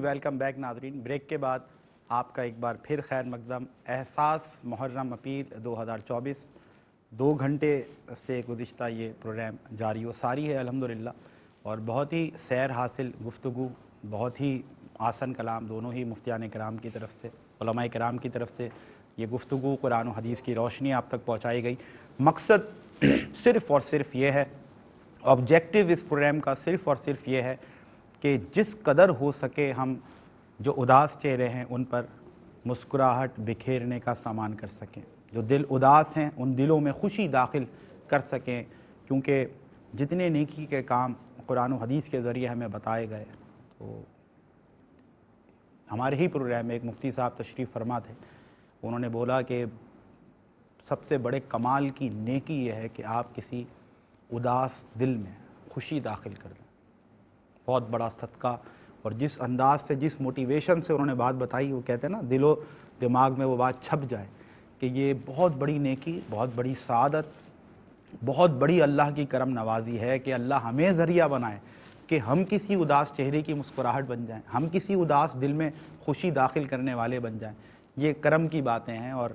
Welcome back ناظرین. Break کے بعد آپ کا ایک بار پھر خیر مقدم. احساس محرم اپیل 2024 2 گھنٹے سے گزشتہ یہ پروگرام جاری و ساری ہے الحمدللہ, اور بہت ہی سیر حاصل گفتگو, بہت ہی آسن کلام دونوں ہی مفتیان کرام کی طرف سے, علماء کرام کی طرف سے یہ گفتگو قرآن و حدیث کی روشنی آپ تک پہنچائی گئی. مقصد صرف اور صرف یہ ہے, آبجیکٹیو اس پروگرام کا صرف اور صرف یہ ہے کہ جس قدر ہو سکے ہم جو اداس چہرے ہیں ان پر مسکراہٹ بکھیرنے کا سامان کر سکیں, جو دل اداس ہیں ان دلوں میں خوشی داخل کر سکیں, کیونکہ جتنے نیکی کے کام قرآن و حدیث کے ذریعے ہمیں بتائے گئے. تو ہمارے ہی پروگرام میں ایک مفتی صاحب تشریف فرما تھے, انہوں نے بولا کہ سب سے بڑے کمال کی نیکی یہ ہے کہ آپ کسی اداس دل میں خوشی داخل کر دیں. بہت بڑا صدقہ, اور جس انداز سے جس موٹیویشن سے انہوں نے بات بتائی, وہ کہتے ہیں نا دل و دماغ میں وہ بات چھپ جائے کہ یہ بہت بڑی نیکی, بہت بڑی سعادت, بہت بڑی اللہ کی کرم نوازی ہے کہ اللہ ہمیں ذریعہ بنائے کہ ہم کسی اداس چہرے کی مسکراہٹ بن جائیں, ہم کسی اداس دل میں خوشی داخل کرنے والے بن جائیں. یہ کرم کی باتیں ہیں, اور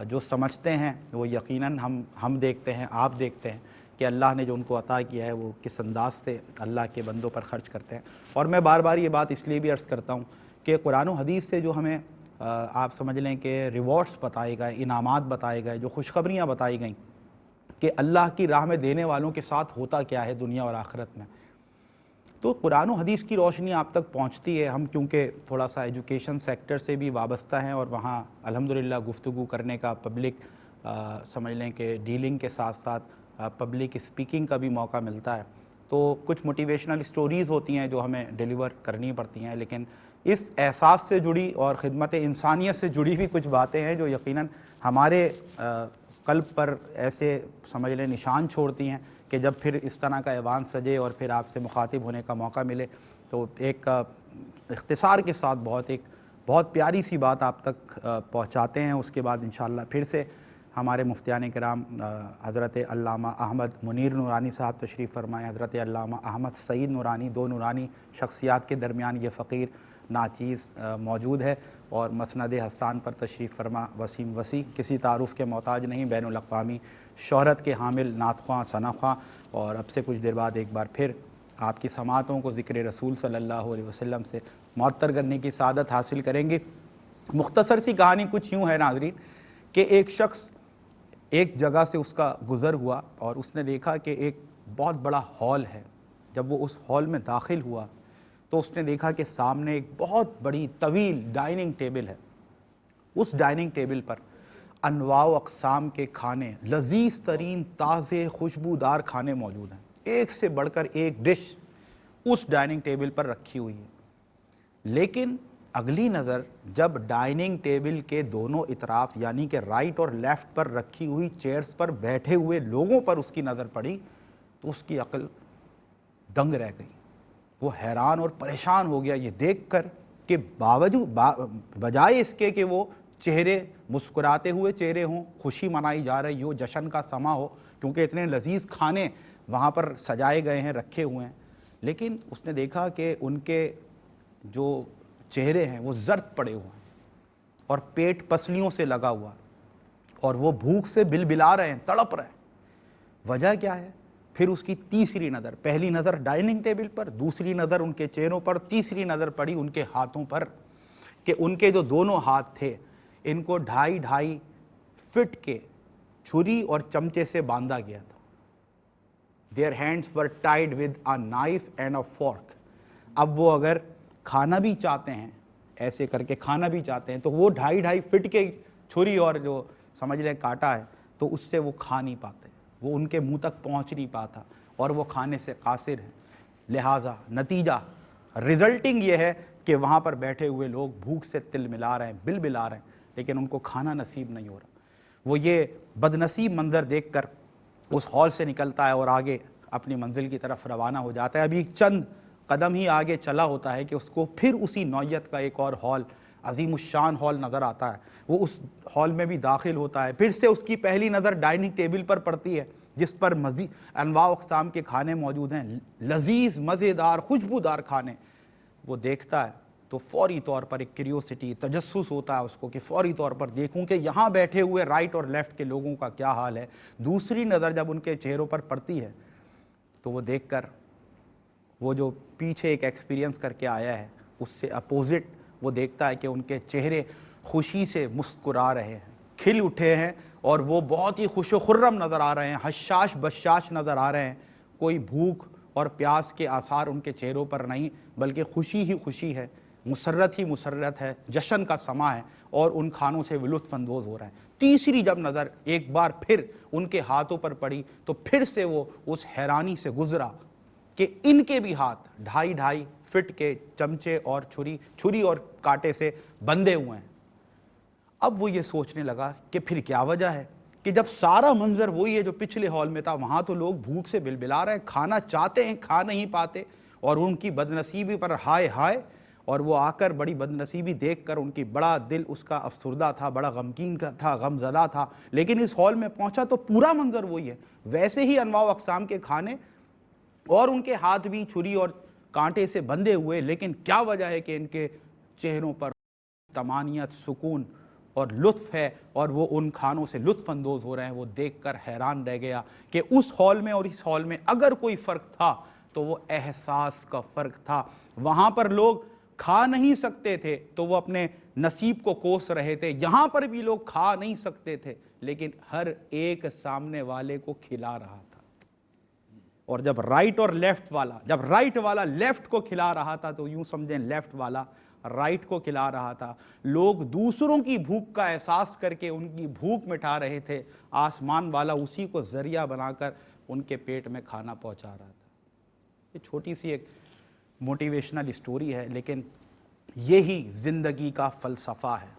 جو سمجھتے ہیں وہ یقیناً ہم دیکھتے ہیں, آپ دیکھتے ہیں کہ اللہ نے جو ان کو عطا کیا ہے وہ کس انداز سے اللہ کے بندوں پر خرچ کرتے ہیں. اور میں بار بار یہ بات اس لیے بھی عرض کرتا ہوں کہ قرآن و حدیث سے جو ہمیں آپ سمجھ لیں کہ ریوارڈز بتائے گئے, انعامات بتائے گئے, جو خوشخبریاں بتائی گئیں کہ اللہ کی راہ میں دینے والوں کے ساتھ ہوتا کیا ہے دنیا اور آخرت میں, تو قرآن و حدیث کی روشنی آپ تک پہنچتی ہے. ہم کیونکہ تھوڑا سا ایجوکیشن سیکٹر سے بھی وابستہ ہیں, اور وہاں الحمدللہ گفتگو کرنے کا, پبلک سمجھ لیں کہ ڈیلنگ کے ساتھ ساتھ پبلک اسپیکنگ کا بھی موقع ملتا ہے, تو کچھ موٹیویشنل سٹوریز ہوتی ہیں جو ہمیں ڈیلیور کرنی پڑتی ہیں. لیکن اس احساس سے جڑی اور خدمت انسانیت سے جڑی بھی کچھ باتیں ہیں جو یقیناً ہمارے قلب پر ایسے سمجھ لیں نشان چھوڑتی ہیں کہ جب پھر اس طرح کا ایوان سجے اور پھر آپ سے مخاطب ہونے کا موقع ملے تو ایک اختصار کے ساتھ بہت پیاری سی بات آپ تک پہنچاتے ہیں. اس کے بعد انشاءاللہ پھر سے ہمارے مفتیان کرام حضرت علامہ احمد منیر نورانی صاحب تشریف فرمائیں, حضرت علامہ احمد سعید نورانی, 2 نورانی شخصیات کے درمیان یہ فقیر ناچیز موجود ہے, اور مسند حسان پر تشریف فرما وسیم وسیع, کسی تعارف کے محتاج نہیں, بین الاقوامی شہرت کے حامل نعت خواں ثنا خواں. اور اب سے کچھ دیر بعد ایک بار پھر آپ کی سماعتوں کو ذکر رسول صلی اللہ علیہ وسلم سے معطر کرنے کی سعادت حاصل کریں گے. مختصر سی کہانی کچھ یوں ہے ناظرین کہ ایک شخص ایک جگہ سے اس کا گزر ہوا اور اس نے دیکھا کہ ایک بہت بڑا ہال ہے. جب وہ اس ہال میں داخل ہوا تو اس نے دیکھا کہ سامنے ایک بہت بڑی طویل ڈائننگ ٹیبل ہے. اس ڈائننگ ٹیبل پر انواع و اقسام کے کھانے, لذیذ ترین تازے خوشبودار کھانے موجود ہیں, ایک سے بڑھ کر ایک ڈش اس ڈائننگ ٹیبل پر رکھی ہوئی ہے. لیکن اگلی نظر جب ڈائننگ ٹیبل کے دونوں اطراف یعنی کہ رائٹ اور لیفٹ پر رکھی ہوئی چیئرز پر بیٹھے ہوئے لوگوں پر اس کی نظر پڑی تو اس کی عقل دنگ رہ گئی. وہ حیران اور پریشان ہو گیا یہ دیکھ کر کہ بجائے اس کے کہ وہ چہرے مسکراتے ہوئے چہرے ہوں, خوشی منائی جا رہی ہو, جشن کا سما ہو, کیونکہ اتنے لذیذ کھانے وہاں پر سجائے گئے ہیں, رکھے ہوئے ہیں, لیکن اس نے دیکھا کہ ان کے جو چہرے ہیں وہ زرد پڑے ہوئے ہیں اور پیٹ پسلیوں سے لگا ہوا, اور وہ بھوک سے بلبلا رہے ہیں, تڑپ رہے ہیں. وجہ کیا ہے؟ پھر اس کی تیسری نظر, پہلی نظر ڈائننگ ٹیبل پر, دوسری نظر ان کے چہروں پر, تیسری نظر پڑی ان کے ہاتھوں پر کہ ان کے جو دونوں ہاتھ تھے ان کو 2.5 فٹ کے چھری اور چمچے سے باندھا گیا تھا. Their hands were tied with a knife and a fork. اب وہ اگر کھانا بھی چاہتے ہیں, ایسے کر کے کھانا بھی چاہتے ہیں, تو وہ 2.5 فٹ کے چھری اور جو سمجھ لیں کاٹا ہے تو اس سے وہ کھا نہیں پاتے, وہ ان کے منہ تک پہنچ نہیں پاتا, اور وہ کھانے سے قاصر ہیں. لہٰذا نتیجہ ریزلٹنگ یہ ہے کہ وہاں پر بیٹھے ہوئے لوگ بھوک سے تل ملا رہے ہیں, بل بلا رہے ہیں, لیکن ان کو کھانا نصیب نہیں ہو رہا. وہ یہ بدنصیب منظر دیکھ کر اس ہال سے نکلتا ہے اور آگے اپنی منزل کی طرف روانہ ہو جاتا ہے. ابھی چند قدم ہی آگے چلا ہوتا ہے کہ اس کو پھر اسی نوعیت کا ایک اور ہال, عظیم الشان ہال نظر آتا ہے. وہ اس ہال میں بھی داخل ہوتا ہے, پھر سے اس کی پہلی نظر ڈائننگ ٹیبل پر پڑتی ہے جس پر مزید انواع و اقسام کے کھانے موجود ہیں, لذیذ مزیدار خوشبودار کھانے. وہ دیکھتا ہے تو فوری طور پر ایک کیوریوسٹی، تجسس ہوتا ہے اس کو کہ فوری طور پر دیکھوں کہ یہاں بیٹھے ہوئے رائٹ اور لیفٹ کے لوگوں کا کیا حال ہے۔ دوسری نظر جب ان کے چہروں پر پڑتی ہے تو وہ دیکھ کر وہ جو پیچھے ایک ایکسپیرینس کر کے آیا ہے اس سے اپوزٹ وہ دیکھتا ہے کہ ان کے چہرے خوشی سے مسکرا رہے ہیں، کھل اٹھے ہیں اور وہ بہت ہی خوش و خرم نظر آ رہے ہیں، حشاش بشاش نظر آ رہے ہیں۔ کوئی بھوک اور پیاس کے آثار ان کے چہروں پر نہیں، بلکہ خوشی ہی خوشی ہے، مسرت ہی مسرت ہے، جشن کا سما ہے اور ان کھانوں سے وہ لطف اندوز ہو رہے ہیں۔ تیسری جب نظر ایک بار پھر ان کے ہاتھوں پر پڑی تو پھر سے وہ اس حیرانی سے گزرا کہ ان کے بھی ہاتھ 2.5 فٹ کے چمچے اور چھری اور کانٹے سے بندھے ہوئے ہیں۔ اب وہ یہ سوچنے لگا کہ پھر کیا وجہ ہے کہ جب سارا منظر وہی ہے جو پچھلے ہال میں تھا، وہاں تو لوگ بھوک سے بلبلا رہے ہیں، کھانا چاہتے ہیں، کھا نہیں پاتے، اور ان کی بدنصیبی پر ہائے ہائے، اور وہ آ کر بڑی بدنصیبی دیکھ کر ان کی بڑا دل اس کا افسردہ تھا، بڑا غمگین تھا، غم زدہ تھا۔ لیکن اس ہال میں پہنچا تو پورا منظر وہی ہے، ویسے ہی انواع و اقسام کے کھانے اور ان کے ہاتھ بھی چھری اور کانٹے سے بندھے ہوئے، لیکن کیا وجہ ہے کہ ان کے چہروں پر طمانینت، سکون اور لطف ہے، اور وہ ان کھانوں سے لطف اندوز ہو رہے ہیں۔ وہ دیکھ کر حیران رہ گیا کہ اس ہال میں اور اس ہال میں اگر کوئی فرق تھا تو وہ احساس کا فرق تھا۔ وہاں پر لوگ کھا نہیں سکتے تھے تو وہ اپنے نصیب کو کوس رہے تھے، یہاں پر بھی لوگ کھا نہیں سکتے تھے لیکن ہر ایک سامنے والے کو کھلا رہا تھا۔ اور جب رائٹ والا لیفٹ کو کھلا رہا تھا تو یوں سمجھیں لیفٹ والا رائٹ کو کھلا رہا تھا۔ لوگ دوسروں کی بھوک کا احساس کر کے ان کی بھوک مٹا رہے تھے، آسمان والا اسی کو ذریعہ بنا کر ان کے پیٹ میں کھانا پہنچا رہا تھا۔ یہ چھوٹی سی ایک موٹیویشنل سٹوری ہے، لیکن یہی زندگی کا فلسفہ ہے۔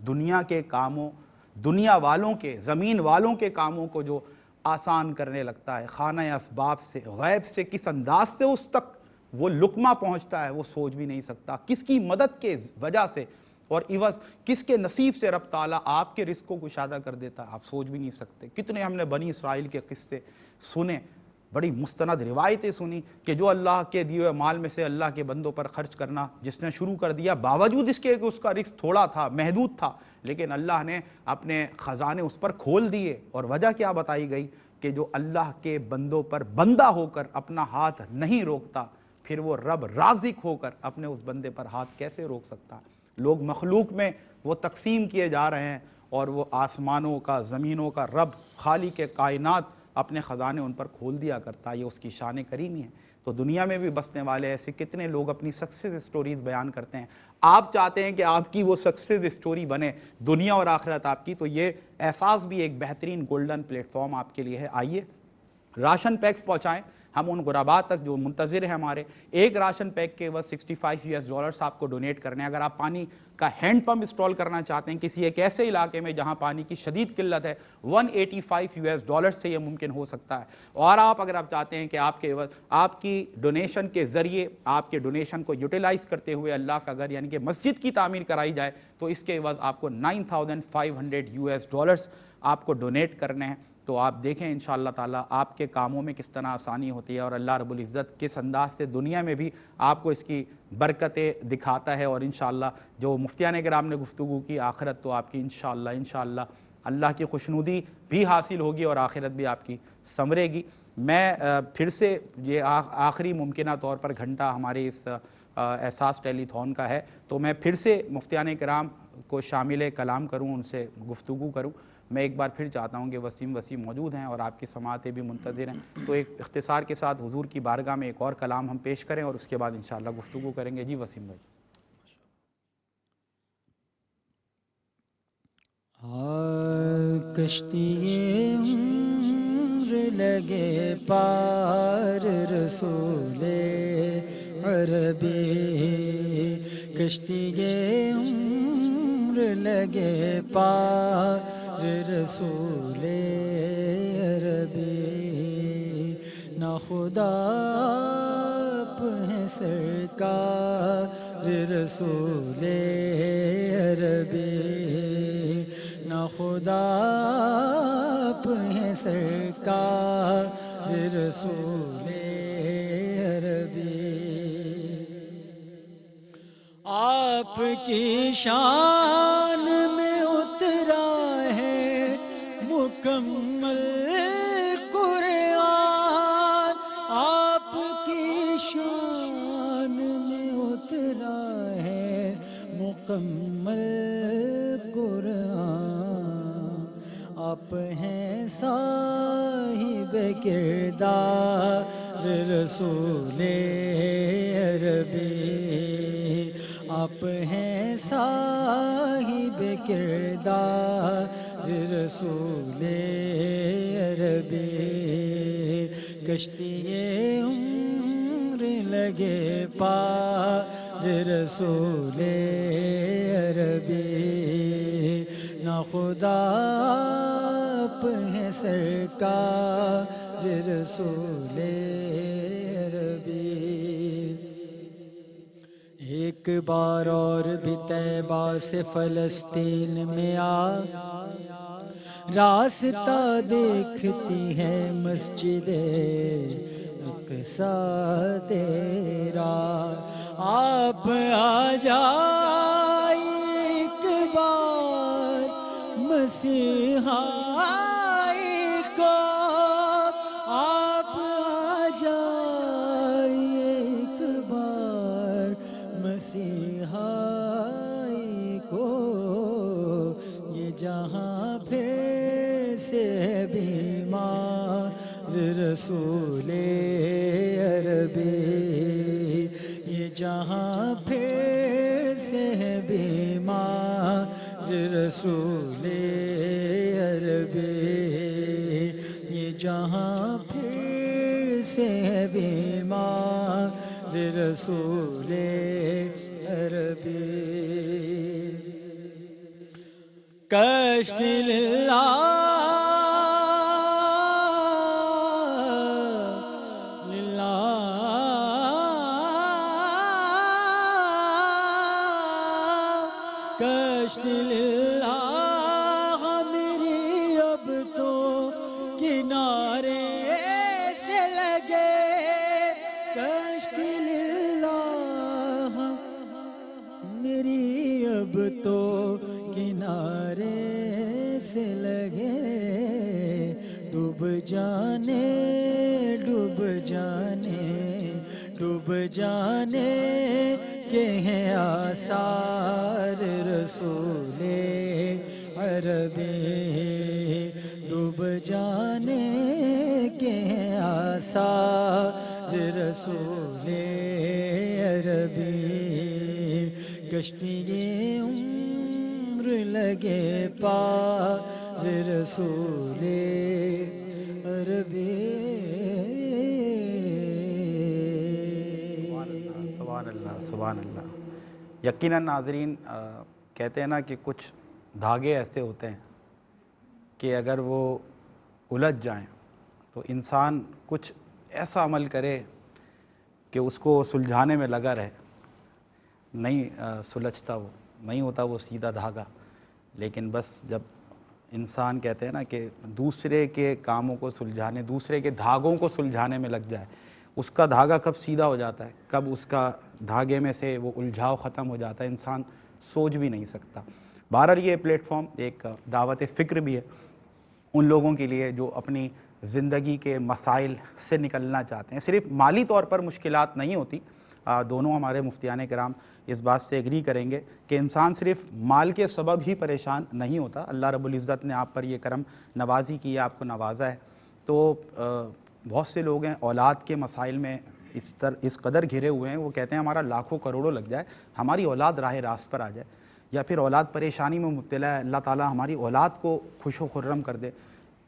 دنیا کے کاموں، دنیا والوں کے، زمین والوں کے کاموں کو جو آسان کرنے لگتا ہے، خانہ اسباب سے، غیب سے کس انداز سے اس تک وہ لقمہ پہنچتا ہے وہ سوچ بھی نہیں سکتا، کس کی مدد کے وجہ سے اور عوض کس کے نصیب سے رب تعالیٰ آپ کے رزق کو کشادہ کر دیتا ہے، آپ سوچ بھی نہیں سکتے۔ کتنے ہم نے بنی اسرائیل کے قصے سنے، بڑی مستند روایتیں سنی کہ جو اللہ کے دیے ہوئے مال میں سے اللہ کے بندوں پر خرچ کرنا جس نے شروع کر دیا، باوجود اس کے کہ اس کا رزق تھوڑا تھا، محدود تھا، لیکن اللہ نے اپنے خزانے اس پر کھول دیے۔ اور وجہ کیا بتائی گئی کہ جو اللہ کے بندوں پر بندہ ہو کر اپنا ہاتھ نہیں روکتا، پھر وہ رب رازق ہو کر اپنے اس بندے پر ہاتھ کیسے روک سکتا؟ لوگ مخلوق میں وہ تقسیم کیے جا رہے ہیں اور وہ آسمانوں کا، زمینوں کا رب خالق کائنات اپنے خزانے ان پر کھول دیا کرتا ہے۔ یہ اس کی شان کریمی ہے۔ تو دنیا میں بھی بسنے والے ایسے کتنے لوگ اپنی سکسیس سٹوریز بیان کرتے ہیں۔ آپ چاہتے ہیں کہ آپ کی وہ سکسیس سٹوری بنے، دنیا اور آخرت آپ کی، تو یہ احساس بھی ایک بہترین گولڈن پلیٹ فارم آپ کے لیے ہے۔ آئیے راشن پیکس پہنچائیں ہم ان غرباء تک جو منتظر ہیں ہمارے۔ ایک راشن پیک کے بس $65 آپ کو ڈونیٹ کرنے ہیں۔ اگر آپ پانی کا ہینڈ پمپ انسٹال کرنا چاہتے ہیں کسی ایک ایسے علاقے میں جہاں پانی کی شدید قلت ہے، $185 سے یہ ممکن ہو سکتا ہے۔ اور اگر آپ چاہتے ہیں کہ آپ کی ڈونیشن کے ذریعے، آپ کے ڈونیشن کو یوٹیلائز کرتے ہوئے اللہ کا گھر یعنی کہ مسجد کی تعمیر کرائی جائے، تو اس کے عوض آپ کو $9,500 آپ کو ڈونیٹ کرنے ہیں۔ تو آپ دیکھیں انشاءاللہ تعالیٰ آپ کے کاموں میں کس طرح آسانی ہوتی ہے، اور اللہ رب العزت کس انداز سے دنیا میں بھی آپ کو اس کی برکتیں دکھاتا ہے۔ اور انشاءاللہ جو مفتیان کرام نے گفتگو کی، آخرت تو آپ کی انشاءاللہ اللہ کی خوشنودی بھی حاصل ہوگی اور آخرت بھی آپ کی سنورے گی۔ میں پھر سے یہ آخری ممکنہ طور پر گھنٹہ ہمارے اس احساس ٹیلی تھون کا ہے، تو میں پھر سے مفتیان کرام کو شامل کلام کروں، ان سے گفتگو کروں۔ میں ایک بار پھر چاہتا ہوں کہ وسیم موجود ہیں اور آپ کی سماعتیں بھی منتظر ہیں، تو ایک اختصار کے ساتھ حضور کی بارگاہ میں ایک اور کلام ہم پیش کریں اور اس کے بعد انشاءاللہ گفتگو کریں گے۔ جی وسیم بھائی۔ کشتی عمر لگے پار رسول عربی، کشتی عمر لگے پار رسول عربی، نہ خدا آپ ہیں سرکار رسول عربی، نہ خدا آپ ہیں سرکار رسول عربی۔ آپ کی شان میں اترا ہے مکمل قرآن، آپ کی شان میں اترا ہے مکمل قرآن، آپ ہیں صاحب کردار رسول عربی، آپ ہیں صاحب کردار رسول عربی، کشتی عمر لگے پار رسول عربی، نہ خدا آپ ہیں سرکار رسول عربی۔ ایک بار اور بھی طیبہ سے فلسطین میں آ، راستہ دیکھتی ہے مسجد اقصیٰ تیرا، آپ آ جائیں ایک بار مسیحائی کو، آپ آ جائیں ایک بار مسیحائی کو، یہ جہاں پھر سے بیمار رسول عربی، یہ جہاں پھر سے بیمار رسول عربی، یہ جہاں پھر سے بیمار رسول عربی، کشت کشت للہ میری اب تو کنارے سے لگے، کشت للہ میری اب تو کنارے سے لگے، ڈوب جانے ڈوب جانے ڈوب جانے کے ہیں آثار رسول عربی، ڈوب جانے کے ہیں آثار رسول عربی، کشتی عمر لگے پار رسول عربی۔ سبحان اللہ سبحان اللہ۔ یقیناً ناظرین، کہتے ہیں نا کہ کچھ دھاگے ایسے ہوتے ہیں کہ اگر وہ الجھ جائیں تو انسان کچھ ایسا عمل کرے کہ اس کو سلجھانے میں لگا رہے، نہیں سلجھتا، وہ نہیں ہوتا وہ سیدھا دھاگا، لیکن بس جب انسان کہتے ہیں نا کہ دوسرے کے کاموں کو سلجھانے، دوسرے کے دھاگوں کو سلجھانے میں لگ جائے، اس کا دھاگا کب سیدھا ہو جاتا ہے، کب اس کا دھاگے میں سے وہ الجھاؤ ختم ہو جاتا ہے، انسان سوچ بھی نہیں سکتا۔ بہرحال یہ پلیٹ فارم ایک دعوت فکر بھی ہے ان لوگوں کے لیے جو اپنی زندگی کے مسائل سے نکلنا چاہتے ہیں۔ صرف مالی طور پر مشکلات نہیں ہوتی، دونوں ہمارے مفتیان کرام اس بات سے ایگری کریں گے کہ انسان صرف مال کے سبب ہی پریشان نہیں ہوتا۔ اللہ رب العزت نے آپ پر یہ کرم نوازی کی ہے، آپ کو نوازا ہے، تو بہت سے لوگ ہیں اولاد کے مسائل میں اس قدر گھرے ہوئے ہیں، وہ کہتے ہیں ہمارا لاکھوں کروڑوں لگ جائے، ہماری اولاد راہ راست پر آ جائے، یا پھر اولاد پریشانی میں مبتلا ہے، اللہ تعالیٰ ہماری اولاد کو خوش و خرم کر دے۔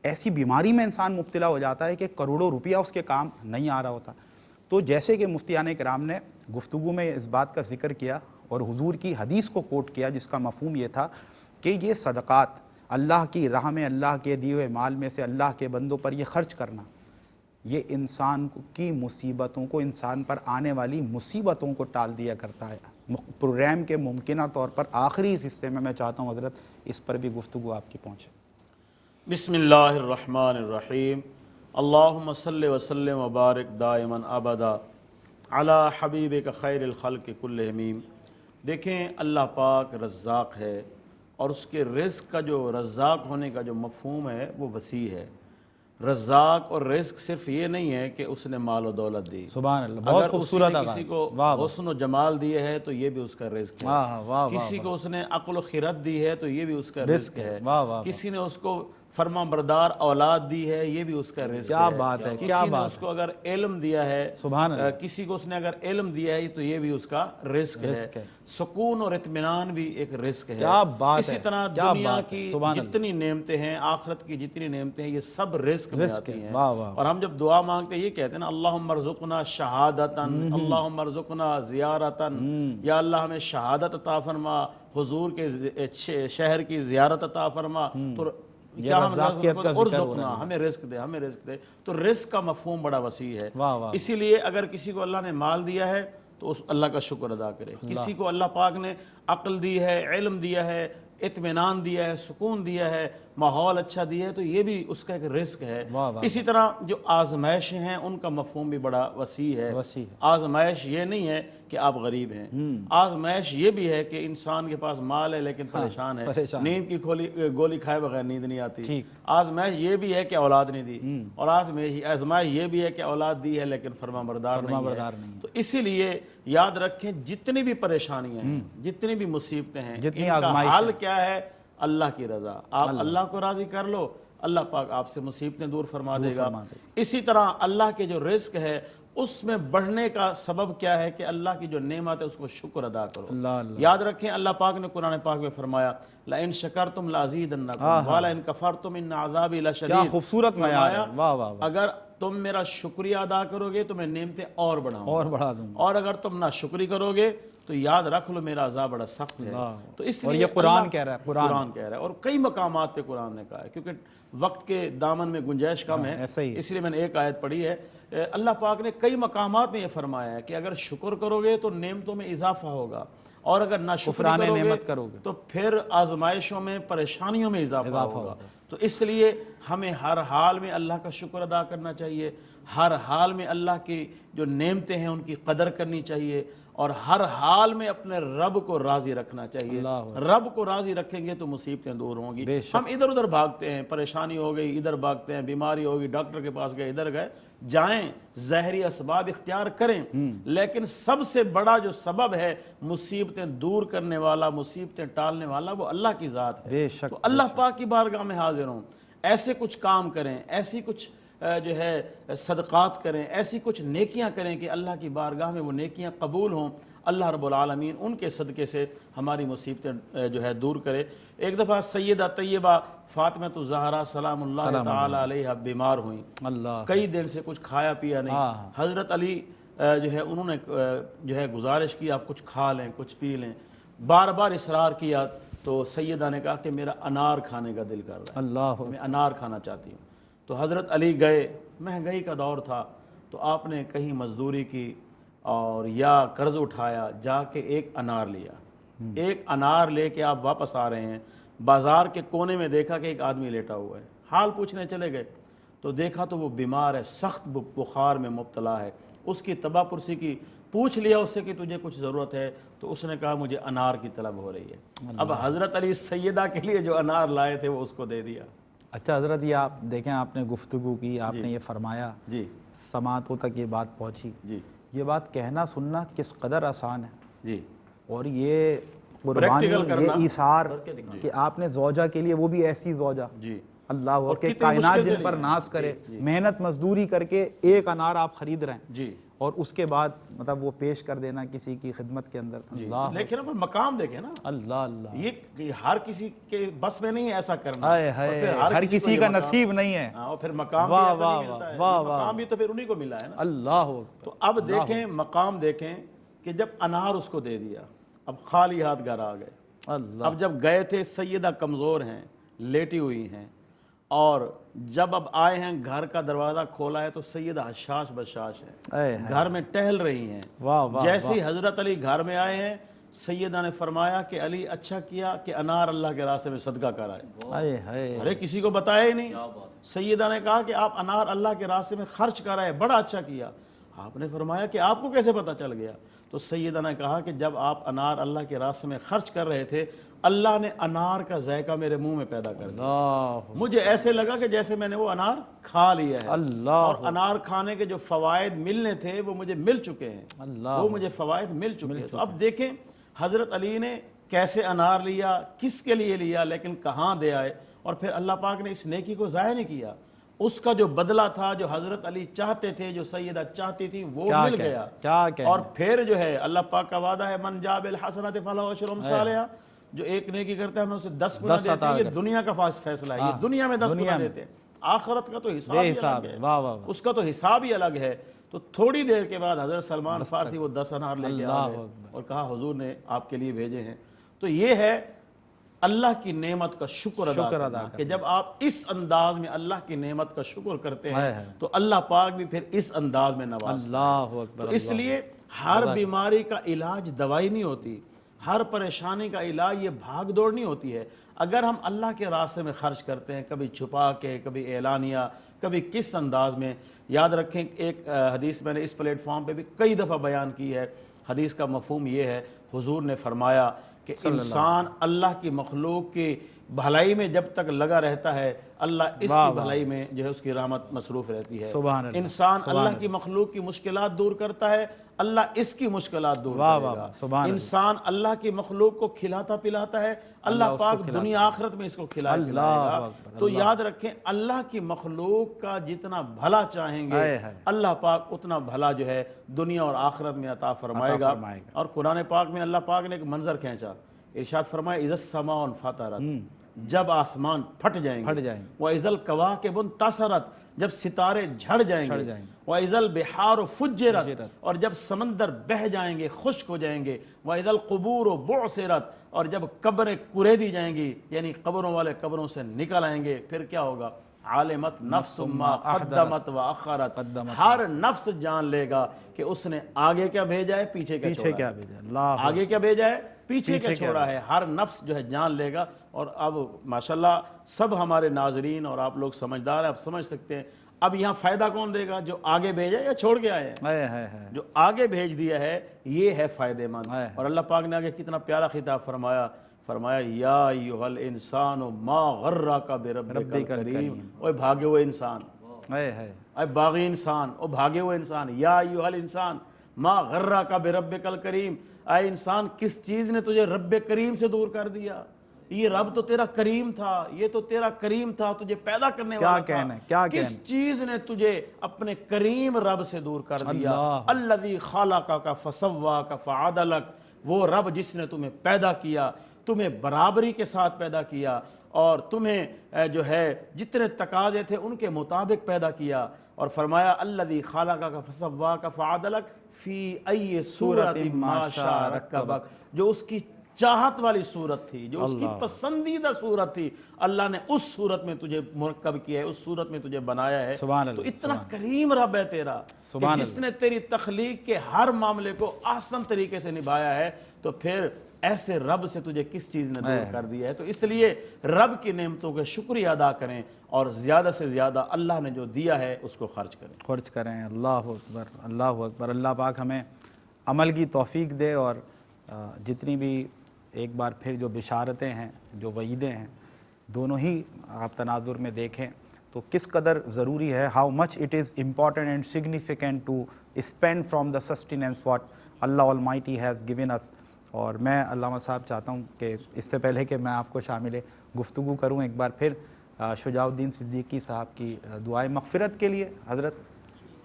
ایسی بیماری میں انسان مبتلا ہو جاتا ہے کہ کروڑوں روپیہ اس کے کام نہیں آ رہا ہوتا۔ تو جیسے کہ مفتیان کرام نے گفتگو میں اس بات کا ذکر کیا اور حضور کی حدیث کو کوٹ کیا جس کا مفہوم یہ تھا کہ یہ صدقات، اللہ کی راہ میں اللہ کے دیے ہوئے مال میں سے اللہ کے بندوں پر یہ خرچ کرنا، یہ انسان کی مصیبتوں کو، انسان پر آنے والی مصیبتوں کو ٹال دیا کرتا ہے۔ پروگرام کے ممکنہ طور پر آخری اس حصے میں چاہتا ہوں حضرت اس پر بھی گفتگو آپ کی پہنچے۔ بسم اللہ الرحمن الرحیم، اللہم صلی وسلم وبارک دائما ابدا علی حبیبک خیر الخلق کلہم دیکھیں اللہ پاک رزاق ہے، اور اس کے رزق کا جو رزاق ہونے کا جو مفہوم ہے وہ وسیع ہے۔ رزاق اور رزق صرف یہ نہیں ہے کہ اس نے مال و دولت دی، سبحان اللہ، بہت اگر خوبصورت اسی نے آغاز، کسی کو واہ واہ، حسن و جمال دیے ہے تو یہ بھی اس کا رزق ہے، واہ واہ کسی کو اس نے عقل و خرد دی ہے تو یہ بھی اس کا رزق ہے، واہ واہ، کسی نے اس کو فرما بردار اولاد دی ہے یہ بھی اس کا رزق ہے، کیا بات ہے، کیا کسی نے بات اس کو اگر علم دیا ہے، سبحان اللہ، کسی کو اس نے اگر علم دیا ہے تو یہ بھی اس کا رزق ہے۔ رزق ہے، سکون اور اطمینان بھی ایک رزق ہے۔ کیا بات ہے، اسی طرح کیا دنیا بات ہے، کی سبحان اللہ، جتنی نعمتیں ہیں، آخرت کی جتنی نعمتیں ہیں، یہ سب رزق میں رزق آتی ہے، ہیں۔ واہ واہ، اور ہم جب دعا مانگتے ہیں یہ کہتے ہیں نا اللہم ارزقنا شہادتاً، اللہم ارزقنا زیارتاً، یا اللہ ہمیں شہادت عطا فرما، حضور کے شہر کی زیارت عطا فرما، تو کیا ہم رزاقیت کا ذکر ہو رہا ہے، ہمیں رزق دے، ہمیں رزق دے۔ تو رزق کا مفہوم بڑا وسیع ہے، واہ واہ، اسی لیے اگر کسی کو اللہ نے مال دیا ہے تو اس اللہ کا شکر ادا کرے، کسی کو اللہ پاک نے عقل دی ہے، علم دیا ہے، اطمینان دیا ہے، سکون دیا ہے، ماحول اچھا دیا ہے، تو یہ بھی اس کا ایک رزق ہے۔ واہ واہ، اسی طرح جو آزمائشیں ہیں ان کا مفہوم بھی بڑا وسیع ہے۔ وسیع ہے، آزمائش یہ نہیں ہے کہ آپ غریب ہیں، آزمائش یہ بھی ہے کہ انسان کے پاس مال ہے لیکن پریشان ہے، پریشان، نیند کی گولی کھائے بغیر نیند نہیں آتی۔ ٹھیک، آزمائش یہ بھی ہے کہ اولاد نہیں دی، اور آزمائش یہ بھی ہے کہ اولاد دی ہے لیکن فرمانبردار نہیں ہے۔ تو اسی لیے یاد رکھیں جتنی بھی پریشانیاں ہیں، جتنی بھی مصیبتیں ہیں، جتنی ان کا آزمائش حل کیا ہے؟ اللہ کی رضا۔ آپ اللہ کو راضی کر لو، اللہ پاک آپ سے مصیبتیں دور فرما دے گا۔ اسی طرح اللہ کے جو رزق ہے اس میں بڑھنے کا سبب کیا ہے کہ اللہ کی جو نعمت ہے اس کو شکر ادا کرو۔ اللہ اللہ، یاد رکھیں اللہ پاک نے قرآن پاک میں فرمایا لَإِن شَكَرْتُمْ لَأَزِيدَنَّكُمْ وَلَئِن كَفَرْتُمْ إِنَّ عَذَابِي لَشَدِيدٌ۔ کیا خوبصورت معیار ہے، واہ واہ، اگر تم میرا شکریہ ادا کرو گے تو میں نعمتیں اور بڑھاؤں گا، اور بڑھا دوں گا، اور اگر تم نہ شکری کرو گے تو یاد رکھ لو میرا عذاب بڑا سخت ہے۔ تو اس اور لیے یہ قرآن اللہ کہہ رہا ہے، قرآن کہہ رہا ہے، اور کئی مقامات پہ قرآن نے کہا ہے، کیونکہ وقت کے دامن میں گنجائش کم ہے، ایسا ہی ہے، اس لیے میں نے ایک آیت پڑھی ہے۔ اللہ پاک نے کئی مقامات میں یہ فرمایا ہے کہ اگر شکر کرو گے تو نعمتوں میں اضافہ ہوگا، اور اگر نہ شکر کرو گے تو پھر آزمائشوں میں، پریشانیوں میں اضافہ ہوگا۔ تو اس لیے ہمیں ہر حال میں اللہ کا شکر ادا کرنا چاہیے، ہر حال میں اللہ کی جو نعمتیں ہیں ان کی قدر کرنی چاہیے، اور ہر حال میں اپنے رب کو راضی رکھنا چاہیے۔ رب کو راضی رکھیں گے تو مصیبتیں دور ہوں گی۔ ہم ادھر ادھر بھاگتے ہیں، پریشانی ہو گئی ادھر بھاگتے ہیں، بیماری ہوگی ڈاکٹر کے پاس گئے ادھر گئے، جائیں ظاہری اسباب اختیار کریں، لیکن سب سے بڑا جو سبب ہے مصیبتیں دور کرنے والا، مصیبتیں ٹالنے والا، وہ اللہ کی ذات ہے۔ تو اللہ پاک کی بارگاہ میں حاضر ہوں، ایسے کچھ کام کریں، ایسی کچھ جو ہے صدقات کریں، ایسی کچھ نیکیاں کریں کہ اللہ کی بارگاہ میں وہ نیکیاں قبول ہوں، اللہ رب العالمین ان کے صدقے سے ہماری مصیبتیں جو ہے دور کرے۔ ایک دفعہ سیدہ طیبہ فاطمہ الزہرا سلام اللہ تعالی علیہا بیمار ہوئیں، کئی دن سے کچھ کھایا پیا نہیں۔ حضرت علی جو ہے انہوں نے جو ہے گزارش کی آپ کچھ کھا لیں، کچھ پی لیں، بار بار اصرار کیا تو سیدہ نے کہا کہ میرا انار کھانے کا دل کر رہا ہے، میں انار کھانا چاہتی ہوں۔ تو حضرت علی گئے، مہنگائی کا دور تھا، تو آپ نے کہیں مزدوری کی اور یا قرض اٹھایا، جا کے ایک انار لیا، ایک انار لے کے آپ واپس آ رہے ہیں، بازار کے کونے میں دیکھا کہ ایک آدمی لیٹا ہوا ہے، حال پوچھنے چلے گئے تو دیکھا تو وہ بیمار ہے، سخت بخار میں مبتلا ہے، اس کی تباہ پرسی کی، پوچھ لیا اس سے کہ تجھے کچھ ضرورت ہے، تو اس نے کہا مجھے انار کی طلب ہو رہی ہے۔ اب حضرت علی سیدہ کے لیے جو انار لائے تھے وہ اس کو دے دیا۔ اچھا حضرت، یہ آپ دیکھیں، آپ نے گفتگو کی، آپ نے یہ فرمایا، جی سماعتوں تک یہ بات پہنچی، جی یہ بات کہنا سننا کس قدر آسان ہے، جی، اور یہ قربانی، یہ ایثار کہ آپ نے زوجہ کے لیے، وہ بھی ایسی زوجہ، جی اللہ کہ کائنات جن پر ناز کرے، محنت مزدوری کر کے ایک انار آپ خرید رہے ہیں، جی، اور اس کے بعد مطلب وہ پیش کر دینا کسی کی خدمت کے اندر، اللہ لیکن اب مقام دیکھیں نا، اللہ اللہ، یہ ہر کسی کے بس میں نہیں ہے ایسا کرنا، ہائے ہائے، ہر کسی کا نصیب نہیں ہے، اور پھر مقام بھی ایسا نہیں ملتا ہے، مقام بھی تو پھر انہی کو ملا ہے نا، اللہ۔ تو اب دیکھیں مقام دیکھیں کہ جب انار اس کو دے دیا، اب خالی ہاتھ گھر آ گئے، اللہ، اب جب گئے تھے سیدہ کمزور ہیں، لیٹی ہوئی ہیں، اور جب اب آئے ہیں گھر کا دروازہ کھولا ہے تو سیدہ حشاش بشاش ہے، گھر میں ٹہل رہی ہیں۔ جیسے ہی حضرت علی گھر میں آئے ہیں، سیدہ نے فرمایا کہ علی اچھا کیا کہ انار اللہ کے راستے میں صدقہ کرائے، ارے کسی کو بتایا ہی نہیں۔ سیدہ نے کہا کہ آپ انار اللہ کے راستے میں خرچ کرائے، بڑا اچھا کیا۔ آپ نے فرمایا کہ آپ کو کیسے پتا چل گیا؟ تو سیدہ نے کہا کہ جب آپ انار اللہ کے راستے میں خرچ کر رہے تھے اللہ نے انار کا ذائقہ میرے منہ میں پیدا کر دیا، مجھے ایسے لگا کہ جیسے میں نے وہ انار کھا لیا ہے، اور انار کھانے کے جو فوائد ملنے تھے وہ مجھے مل چکے ہیں، وہ مجھے فوائد مل چکے ہیں۔ تو اب دیکھیں حضرت علی نے کیسے انار لیا، کس کے لیے لیا، لیکن کہاں دے آئے، اور پھر اللہ پاک نے اس نیکی کو ضائع نہیں کیا، اس کا جو بدلہ تھا جو حضرت علی چاہتے تھے، جو سیدہ چاہتی تھی، وہ مل گیا۔ اور پھر جو ہے اللہ پاک کا وعدہ ہے من جاء بالحسنۃ فلہ عشر امثالھا، جو ایک نیکی کرتا ہے ہمیں اسے 10 گنا دیتے ہیں۔ یہ دنیا کا فیصلہ ہے، یہ دنیا میں 10 گنا دیتے ہیں، آخرت کا تو حساب ہی الگ ہے، اس کا تو حساب ہی الگ ہے۔ تو تھوڑی دیر کے بعد حضرت سلمان فارسی وہ 10 انار لے کے آئے اور کہا حضور نے آپ کے لیے بھیجے ہیں۔ تو یہ ہے اللہ کی نعمت کا شکر ادا کرنا، کہ جب آپ اس انداز میں اللہ کی نعمت کا شکر کرتے ہیں تو اللہ پاک بھی پھر اس انداز میں نوازتا ہے۔ تو اس لیے ہر بیماری کا علاج دوائی نہیں ہوتی، ہر پریشانی کا علاج یہ بھاگ دوڑ نہیں ہوتی ہے۔ اگر ہم اللہ کے راستے میں خرچ کرتے ہیں، کبھی چھپا کے، کبھی اعلانیہ، کبھی کس انداز میں، یاد رکھیں ایک حدیث میں نے اس پلیٹ فارم پہ بھی کئی دفعہ بیان کی ہے، حدیث کا مفہوم یہ ہے، حضور نے فرمایا کہ انسان اللہ کی مخلوق کی بھلائی میں جب تک لگا رہتا ہے اللہ اس کی بھلائی میں جو ہے اس کی رحمت مصروف رہتی ہے۔ انسان اللہ کی مخلوق کی مشکلات دور کرتا ہے، اللہ اس کی مشکلات دور کرے گا۔ انسان اللہ کی مخلوق کو کھلاتا پلاتا ہے، اللہ پاک دنیا آخرت میں اس کو کھلائے گا۔ تو یاد رکھیں اللہ کی مخلوق کا جتنا بھلا چاہیں گے اللہ پاک اتنا بھلا جو ہے دنیا اور آخرت میں عطا فرمائے گا۔ اور قرآن پاک میں اللہ پاک نے ایک منظر کھینچا، ارشاد فرمایا اذا السماء انفطرت، جب آسمان پھٹ جائیں گے، وَإِذَا الْكَوَاكِبُ انتَثَرَتْ، جب ستارے جھڑ جائیں گے، وَإِذَا الْبِحَارُ فُجِّرَتْ، اور جب سمندر بہہ جائیں گے، خشک ہو جائیں گے، وَإِذَا الْقُبُورُ بُعْثِرَتْ، اور جب قبریں کریدی جائیں گی، یعنی قبروں والے قبروں سے نکل آئیں گے، پھر کیا ہوگا؟ عالمت نفس ما قدمت و اخرت، ہر نفس جان لے گا کہ اس نے آگے کیا بھیجا ہے، پیچھے کیا چھوڑا ہے، آگے کیا بھیجا ہے، پیچھے کیا چھوڑا ہے، ہر نفس جو ہے جان لے گا۔ اور اب ماشاءاللہ سب ہمارے ناظرین اور آپ لوگ سمجھدار ہیں، آپ سمجھ سکتے ہیں اب یہاں فائدہ کون دے گا؟ جو آگے بھیجا یا چھوڑ کے آئے ہیں، جو آگے بھیج دیا ہے یہ ہے فائدہ مند۔ اور اللہ پاک نے آگے کتنا پیارا خطاب فرمایا یا ایھا الانسان ما غرک بربک الکریم، اوے بھاگے ہوئے انسان، اے باغی انسان، او بھاگے ہوئے انسان، یا ایھا الانسان ما غرک بربک الکریم، اے انسان کس چیز نے تجھے رب کریم سے دور کر دیا؟ یہ رب تو تیرا کریم تھا، یہ تو تیرا کریم تھا، تجھے پیدا کرنے والا تھا، کس چیز نے تجھے اپنے کریم رب سے دور کر دیا؟ الذی خلقک فسواک فعدلک، وہ رب جس نے تمہیں پیدا کیا، تمہیں برابری کے ساتھ پیدا کیا، اور تمہیں جو ہے جتنے تقاضے تھے ان کے مطابق پیدا کیا۔ اور فرمایا الذی خلقک فسواک فعدلک فی ای صورت ما شاء رکبک، جو اس کی چاہت والی صورت تھی، جو اس کی پسندیدہ صورت تھی، اللہ نے اس صورت میں تجھے مرکب کیا ہے، اس صورت میں تجھے بنایا ہے۔ تو اتنا کریم رب ہے تیرا کہ جس نے تیری تخلیق کے ہر معاملے کو احسن طریقے سے نبھایا ہے، تو پھر ایسے رب سے تجھے کس چیز نے دور کر دیا ہے؟ تو اس لیے رب کی نعمتوں کا شکریہ ادا کریں اور زیادہ سے زیادہ اللہ نے جو دیا ہے اس کو خرچ کریں۔ اللہ اکبر، اللہ اکبر۔ اللہ پاک ہمیں عمل کی توفیق دے، اور جتنی بھی ایک بار پھر جو بشارتیں ہیں، جو وعیدیں ہیں، دونوں ہی آپ تناظر میں دیکھیں تو کس قدر ضروری ہے، how much it is important and significant to spend from the sustenance what اللہ آلمائٹی ہیز گیون اس۔ اور میں علامہ صاحب چاہتا ہوں کہ اس سے پہلے کہ میں آپ کو شامل گفتگو کروں، ایک بار پھر شجاع الدین صدیقی صاحب کی دعائے مغفرت کے لیے حضرت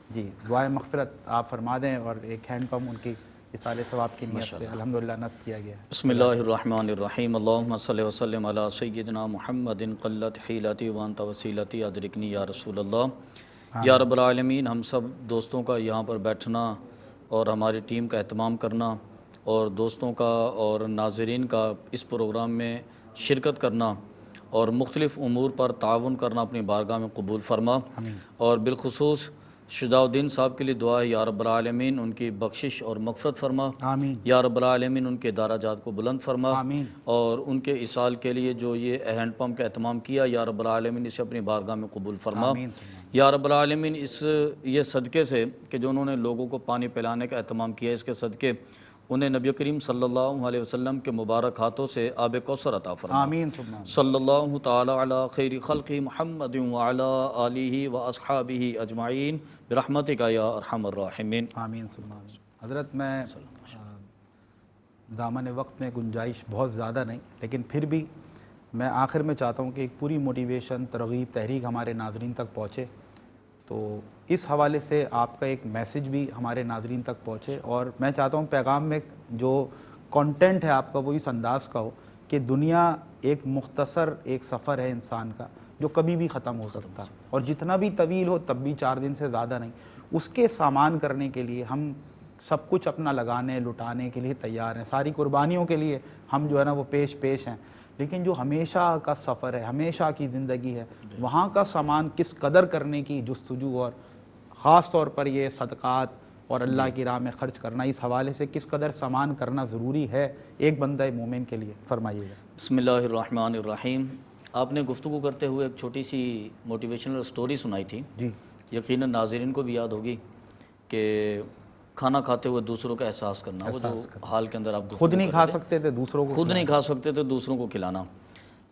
جی دعائے مغفرت آپ فرما دیں، اور ایک ہینڈ پمپ ان کی اصالِ ثواب کی نیت سے الحمدللہ نصب کیا گیا ہے۔ بسم اللہ الرحمن الرحیم، اللہم صلی وسلم علی سیدنا محمد قلت حیلتی وانت وسیلتی ادرکنی یا رسول اللہ۔ یا رب العالمین، ہم سب دوستوں کا یہاں پر بیٹھنا اور ہماری ٹیم کا اہتمام کرنا اور دوستوں کا اور ناظرین کا اس پروگرام میں شرکت کرنا اور مختلف امور پر تعاون کرنا اپنی بارگاہ میں قبول فرما، اور بالخصوص شجاع الدین صاحب کے لیے دعا ہے، یا رب العالمین ان کی بخشش اور مغفرت فرما، آمین، یا رب العالمین ان کے درجات کو بلند فرما، آمین، اور ان کے اصال کے لیے جو یہ ہینڈ پمپ کا اہتمام کیا، یا رب العالمین اسے اپنی بارگاہ میں قبول فرما، آمین، یا رب العالمین یہ صدقے سے کہ جو انہوں نے لوگوں کو پانی پلانے کا اہتمام کیا، اس کے صدقے انہیں نبی کریم صلی اللہ علیہ وسلم کے مبارک ہاتھوں سے آب کوثر عطا فرما، آمین، سبحان صلی اللہ تعالی علی خیر خلق محمد وعلی آلہ واصحابہ اجمعین برحمتک یا ارحم الراحمین، آمین، سبحان۔ حضرت میں دامن وقت میں گنجائش بہت زیادہ نہیں، لیکن پھر بھی میں آخر میں چاہتا ہوں کہ ایک پوری موٹیویشن، ترغیب، تحریک ہمارے ناظرین تک پہنچے، تو اس حوالے سے آپ کا ایک میسج بھی ہمارے ناظرین تک پہنچے، اور میں چاہتا ہوں پیغام میں جو کانٹینٹ ہے آپ کا وہ اس انداز کا ہو کہ دنیا ایک مختصر ایک سفر ہے انسان کا جو کبھی بھی ختم ہو سکتا ہے، اور جتنا بھی طویل ہو تب بھی 4 دن سے زیادہ نہیں، اس کے سامان کرنے کے لیے ہم سب کچھ اپنا لگانے لٹانے کے لیے تیار ہیں، ساری قربانیوں کے لیے ہم جو ہے نا وہ پیش ہیں، لیکن جو ہمیشہ کا سفر ہے، ہمیشہ کی زندگی ہے، وہاں کا سامان کس قدر کرنے کی جستجو، اور خاص طور پر یہ صدقات اور اللہ کی راہ میں خرچ کرنا، اس حوالے سے کس قدر سامان کرنا ضروری ہے ایک بندہ مومن کے لیے، فرمائیے گا۔ بسم اللہ الرحمن الرحیم۔ آپ نے گفتگو کرتے ہوئے ایک چھوٹی سی موٹیویشنل سٹوری سنائی تھی، جی، یقیناً ناظرین کو بھی یاد ہوگی کہ کھانا کھاتے ہوئے دوسروں کا احساس کرنا، وہ جو حال کے اندر آپ خود نہیں کھا سکتے تھے دوسروں کو، خود نہیں کھا سکتے تھے دوسروں کو کھلانا،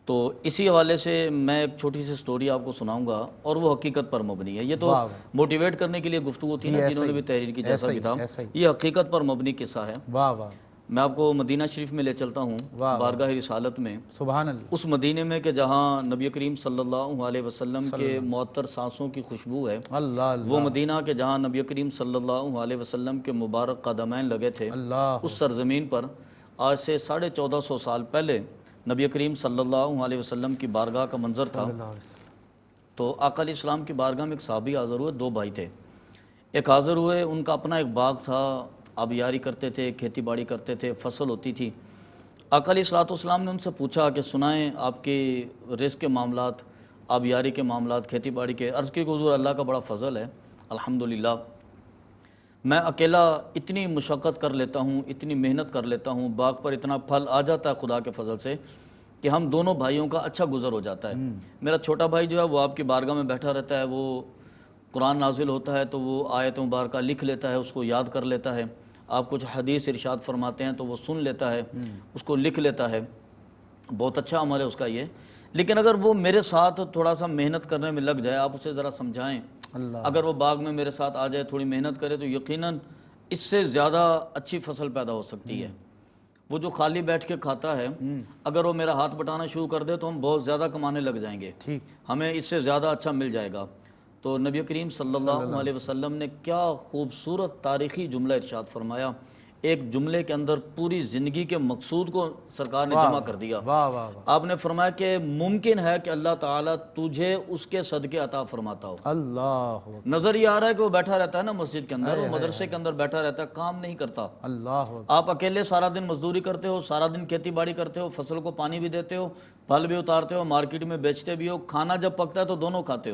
تو اسی حوالے سے میں ایک چھوٹی سی سٹوری آپ کو سناؤں گا، اور وہ حقیقت پر مبنی ہے۔ یہ تو موٹیویٹ کرنے کے لیے گفتگو تھی نا، جنہوں نے بھی تحریر کی جیسا بھی تھا، یہ حقیقت پر مبنی قصہ ہے۔ واہ واہ، میں آپ کو مدینہ شریف میں لے چلتا ہوں، بارگاہ رسالت میں، سبحان اللہ، اس مدینے میں کہ جہاں نبی کریم صلی اللہ علیہ وسلم کے معطر سانسوں کی خوشبو ہے، اللہ، وہ مدینہ کہ جہاں نبی کریم صلی اللہ علیہ وسلم کے مبارک قدمین لگے تھے، اللہ، اس سرزمین پر آج سے 1450 سال پہلے نبی کریم صلی اللہ علیہ وسلم کی بارگاہ کا منظر تھا۔ تو آقا علیہ السلام کی بارگاہ میں ایک صحابی حاضر ہوئے، 2 بھائی تھے، ایک حاضر ہوئے، ان کا اپنا ایک باغ تھا، آبیاری کرتے تھے، کھیتی باڑی کرتے تھے، فصل ہوتی تھی۔ آقا علیہ السلام نے ان سے پوچھا کہ سنائیں آپ کے رزق کے معاملات، آبیاری کے معاملات، کھیتی باڑی کے۔ عرض کی کہ حضور اللہ کا بڑا فضل ہے الحمدللہ، میں اکیلا اتنی مشقت کر لیتا ہوں، اتنی محنت کر لیتا ہوں، باغ پر اتنا پھل آ جاتا ہے خدا کے فضل سے کہ ہم دونوں بھائیوں کا اچھا گزر ہو جاتا ہے۔ میرا چھوٹا بھائی جو ہے وہ آپ کی بارگاہ میں بیٹھا رہتا ہے، وہ قرآن نازل ہوتا ہے تو وہ آیت مبارکہ لکھ لیتا ہے، اس کو یاد کر لیتا ہے، آپ کچھ حدیث ارشاد فرماتے ہیں تو وہ سن لیتا ہے، اس کو لکھ لیتا ہے، بہت اچھا عمل ہے اس کا یہ۔ لیکن اگر وہ میرے ساتھ تھوڑا سا محنت کرنے میں لگ جائے، آپ اسے ذرا سمجھائیں، اگر وہ باغ میں میرے ساتھ آ جائے، تھوڑی محنت کرے، تو یقیناً اس سے زیادہ اچھی فصل پیدا ہو سکتی ہے۔ وہ جو خالی بیٹھ کے کھاتا ہے، اگر وہ میرا ہاتھ بٹانا شروع کر دے تو ہم بہت زیادہ کمانے لگ جائیں گے، ہمیں اس سے زیادہ اچھا مل جائے گا۔ تو نبی کریم صلی اللہ علیہ وسلم نے کیا خوبصورت تاریخی جملہ ارشاد فرمایا، ایک جملے کے اندر پوری زندگی کے مقصود کو سرکار نے جمع کر دیا۔ آپ نے فرمایا کہ ممکن ہے کہ اللہ تعالیٰ تجھے اس کے صدقے عطا فرماتا ہو۔ اللہ، نظر یہ آ رہا ہے کہ وہ بیٹھا رہتا ہے نا مسجد کے اندر، وہ مدرسے کے اندر بیٹھا رہتا ہے، کام نہیں کرتا۔ اللہ، آپ اکیلے سارا دن مزدوری کرتے ہو، سارا دن کھیتی باڑی کرتے ہو، فصل کو پانی بھی دیتے ہو، پھل بھی اتارتے ہو، مارکیٹ میں بیچتے بھی ہو، کھانا جب پکتا ہے تو دونوں کھاتے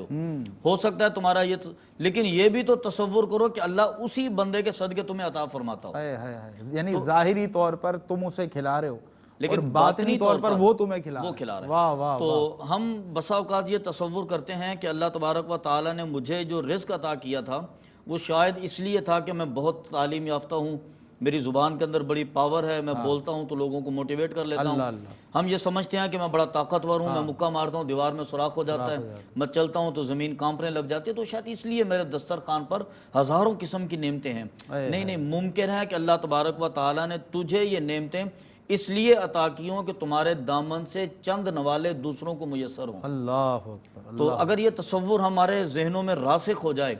ہو سکتا ہے تمہارا یہ لیکن یہ بھی تو تصور کرو کہ اللہ اسی بندے کے صدقے تمہیں عطا فرماتا ہو، یعنی ظاہری طور پر تم اسے کھلا رہے ہو لیکن باطنی طور پر وہ تمہیں کھلا رہا ہے۔ واہ واہ، تو ہم بسا اوقات یہ تصور کرتے ہیں کہ اللہ تبارک و تعالیٰ نے مجھے جو رزق عطا کیا تھا وہ شاید اس لیے تھا کہ میں بہت تعلیم یافتہ ہوں، میری زبان کے اندر بڑی پاور ہے، میں بولتا ہوں تو لوگوں کو موٹیویٹ کر لیتا ہوں۔ ہم یہ سمجھتے ہیں کہ میں بڑا طاقتور ہوں، میں مکہ مارتا ہوں دیوار میں سوراخ ہو جاتا ہے، میں چلتا ہوں تو زمین کانپنے لگ جاتی ہے، تو شاید اس لیے میرے دسترخوان پر ہزاروں قسم کی نعمتیں ہیں۔ نہیں، ممکن ہے کہ اللہ تبارک و تعالیٰ نے تجھے یہ نعمتیں اس لیے عطا کی ہوں کہ تمہارے دامن سے چند نوالے دوسروں کو میسر ہوں۔ اللہ اکبر۔ تو اگر یہ تصور ہمارے ذہنوں میں راسخ ہو جائے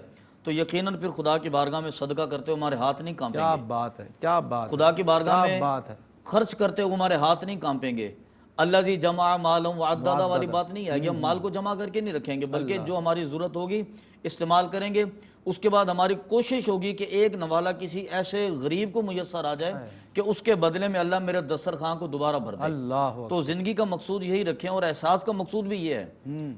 تو یقیناً پھر خدا کی بارگاہ میں صدقہ کرتے ہوئے ہمارے ہاتھ نہیں کانپیں گے۔ کیا بات ہے، کیا بات، خدا کی بارگاہ میں خرچ کرتے ہوئے ہمارے ہاتھ نہیں کانپیں گے۔ اللہ جی جمع مالوں وعددہ والی بات نہیں ہے کہ ہم مال کو جمع کر کے نہیں رکھیں گے، بلکہ جو ہماری ضرورت ہوگی استعمال کریں گے۔ اس کے بعد ہماری کوشش ہوگی کہ ایک نوالا کسی ایسے غریب کو میسر آ جائے کہ اس کے بدلے میں اللہ میرے دسترخوان کو دوبارہ بھر دے۔ تو زندگی کا مقصود یہی رکھیں، اور احساس کا مقصود بھی یہ ہے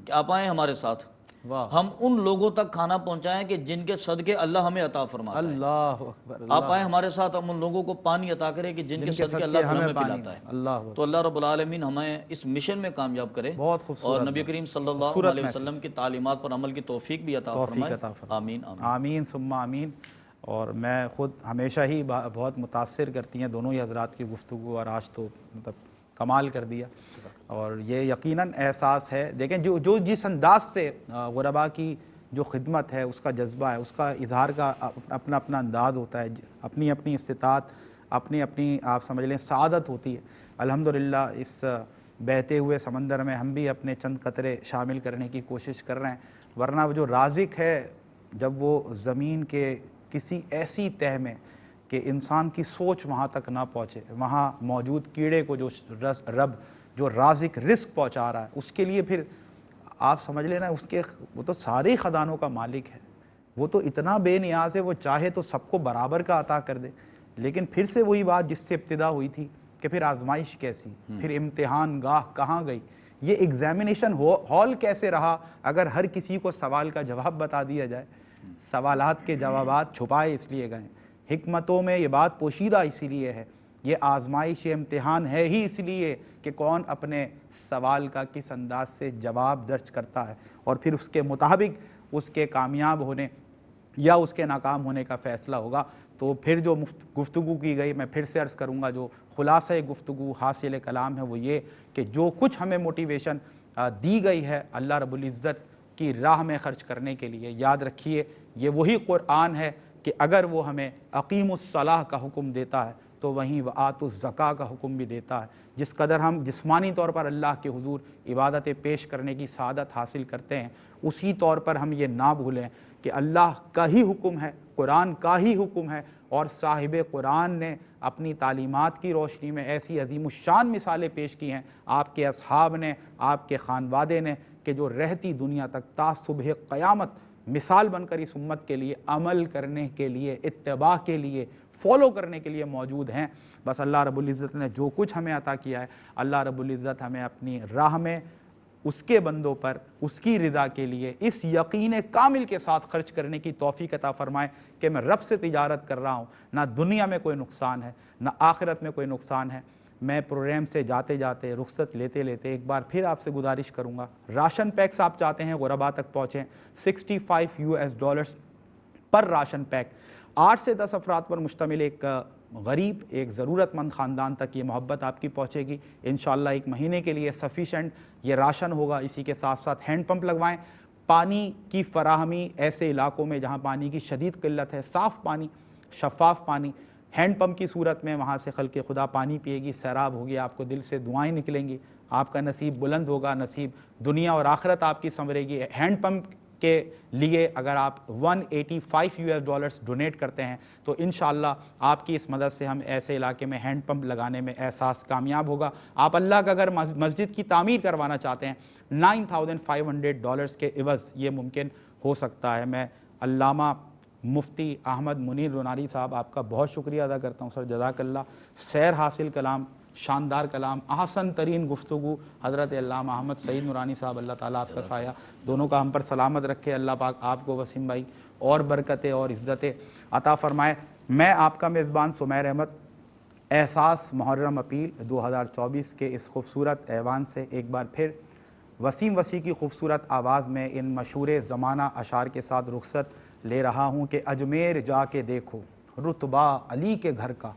کہ آپ آئیں ہمارے ساتھ، ہم ان لوگوں تک کھانا پہنچائیں کہ جن کے صدقے اللہ ہمیں عطا فرماتا ہے۔ اللہ اکبر، آپ آئیں ہمارے ساتھ، ہم ان لوگوں کو پانی عطا کریں کہ جن کے صدقے اللہ تعالیٰ ہمیں پلاتا ہے۔ اللہ تو اللہ رب العالمین ہمیں اس مشن میں کامیاب کرے، بہت خوبصورت، اور نبی کریم صلی اللہ علیہ وسلم کی تعلیمات پر عمل کی توفیق بھی عطا فرمائے۔ آمین آمین آمین ثم آمین۔ اور میں خود ہمیشہ ہی بہت متاثر کرتی ہیں دونوں ہی حضرات کی گفتگو، اور آج تو مطلب کمال کر دیا۔ اور یہ یقیناً احساس ہے، دیکھیں جو جس انداز سے غرباء کی جو خدمت ہے، اس کا جذبہ ہے، اس کا اظہار کا اپنا اپنا انداز ہوتا ہے، اپنی اپنی استطاعت، اپنی اپنی آپ سمجھ لیں سعادت ہوتی ہے۔ الحمدللہ اس بہتے ہوئے سمندر میں ہم بھی اپنے چند قطرے شامل کرنے کی کوشش کر رہے ہیں، ورنہ وہ جو رازق ہے جب وہ زمین کے کسی ایسی تہہ میں کہ انسان کی سوچ وہاں تک نہ پہنچے، وہاں موجود کیڑے کو جو رب جو رازق رزق پہنچا رہا ہے، اس کے لیے پھر آپ سمجھ لینا وہ تو سارے خزانوں کا مالک ہے، وہ تو اتنا بے نیاز ہے، وہ چاہے تو سب کو برابر کا عطا کر دے۔ لیکن پھر سے وہی بات جس سے ابتدا ہوئی تھی کہ پھر آزمائش کیسی، پھر امتحان گاہ کہاں گئی، یہ ایگزامینیشن ہال کیسے رہا اگر ہر کسی کو سوال کا جواب بتا دیا جائے۔ سوالات کے جوابات چھپائے اس لیے گئے، حکمتوں میں یہ بات پوشیدہ اسی لیے ہے، یہ آزمائش امتحان ہے ہی اس لیے کہ کون اپنے سوال کا کس انداز سے جواب درج کرتا ہے، اور پھر اس کے مطابق اس کے کامیاب ہونے یا اس کے ناکام ہونے کا فیصلہ ہوگا۔ تو پھر جو گفتگو کی گئی، میں پھر سے عرض کروں گا، جو خلاصہ گفتگو حاصل کلام ہے وہ یہ کہ جو کچھ ہمیں موٹیویشن دی گئی ہے اللہ رب العزت کی راہ میں خرچ کرنے کے لیے، یاد رکھیے یہ وہی قرآن ہے کہ اگر وہ ہمیں اقیم الصلاح کا حکم دیتا ہے تو وہیں وآتوا الزکاۃ کا حکم بھی دیتا ہے۔ جس قدر ہم جسمانی طور پر اللہ کے حضور عبادتیں پیش کرنے کی سعادت حاصل کرتے ہیں، اسی طور پر ہم یہ نہ بھولیں کہ اللہ کا ہی حکم ہے، قرآن کا ہی حکم ہے، اور صاحب قرآن نے اپنی تعلیمات کی روشنی میں ایسی عظیم الشان مثالیں پیش کی ہیں، آپ کے اصحاب نے، آپ کے خانوادے نے، کہ جو رہتی دنیا تک تا صبح قیامت مثال بن کر اس امت کے لیے عمل کرنے کے لیے، اتباع کے لیے، فالو کرنے کے لیے موجود ہیں۔ بس اللہ رب العزت نے جو کچھ ہمیں عطا کیا ہے، اللہ رب العزت ہمیں اپنی راہ میں اس کے بندوں پر اس کی رضا کے لیے اس یقین کامل کے ساتھ خرچ کرنے کی توفیق عطا فرمائے کہ میں رب سے تجارت کر رہا ہوں، نہ دنیا میں کوئی نقصان ہے نہ آخرت میں کوئی نقصان ہے۔ میں پروگرام سے جاتے جاتے، رخصت لیتے لیتے ایک بار پھر آپ سے گزارش کروں گا، راشن پیکس آپ چاہتے ہیں غرباء تک پہنچیں، $65 پر راشن پیک، 8 سے 10 افراد پر مشتمل ایک غریب، ایک ضرورت مند خاندان تک یہ محبت آپ کی پہنچے گی انشاءاللہ۔ ایک مہینے کے لیے سفیشینٹ یہ راشن ہوگا۔ اسی کے ساتھ ساتھ ہینڈ پمپ لگوائیں، پانی کی فراہمی ایسے علاقوں میں جہاں پانی کی شدید قلت ہے، صاف پانی، شفاف پانی ہینڈ پمپ کی صورت میں وہاں سے خلق خدا پانی پیے گی، سیراب ہوگی، آپ کو دل سے دعائیں نکلیں گی، آپ کا نصیب بلند ہوگا، نصیب دنیا اور آخرت آپ کی سنورے گی۔ ہینڈ پمپ کے لیے اگر آپ $185 ڈونیٹ کرتے ہیں تو انشاءاللہ آپ کی اس مدد سے ہم ایسے علاقے میں ہینڈ پمپ لگانے میں احساس کامیاب ہوگا۔ آپ اللہ کا اگر مسجد کی تعمیر کروانا چاہتے ہیں $9,500 کے عوض یہ ممکن ہو سکتا ہے۔ میں علامہ مفتی احمد منیر روناری صاحب آپ کا بہت شکریہ ادا کرتا ہوں سر، جزاک اللہ۔ سیر حاصل کلام، شاندار کلام، احسن ترین گفتگو حضرت علامہ احمد سعید نورانی صاحب، اللہ تعالیٰ آپ کا سایہ دونوں کا ہم پر سلامت رکھے، اللہ پاک آپ کو وسیم بھائی اور برکتیں اور عزتیں عطا فرمائے۔ میں آپ کا میزبان سمیر احمد، احساس محرم اپیل 2024 کے اس خوبصورت ایوان سے ایک بار پھر وسیم وسیع کی خوبصورت آواز میں ان مشہور زمانہ اشعار کے ساتھ رخصت لے رہا ہوں کہ اجمیر جا کے دیکھو رتبہ علی کے گھر کا،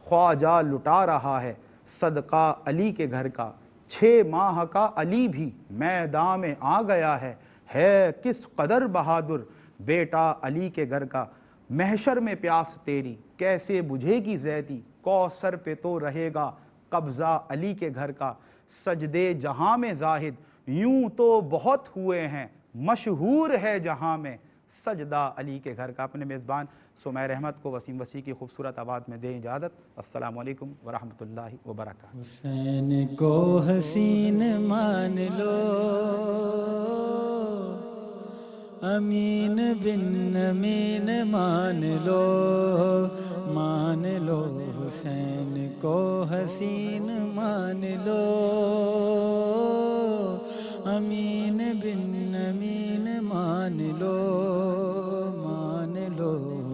خواجہ لٹا رہا ہے صدقہ علی کے گھر کا، 6 ماہ کا علی بھی میدان میں آ گیا ہے کس قدر بہادر بیٹا علی کے گھر کا، محشر میں پیاس تیری کیسے بجھے گی زیدی، کوثر پہ تو رہے گا قبضہ علی کے گھر کا، سجدے جہاں میں زاہد یوں تو بہت ہوئے ہیں، مشہور ہے جہاں میں سجدہ علی کے گھر کا۔ اپنے میزبان سمیر احمد کو وسیم وسیع کی خوبصورت آواز میں دیں اجازت۔ السلام علیکم ورحمۃ اللہ وبرکاتہ۔ حسین کو حسین مان لو، امین بن امین مان لو، حسین کو حسین مان لو، امین بن امین مان لو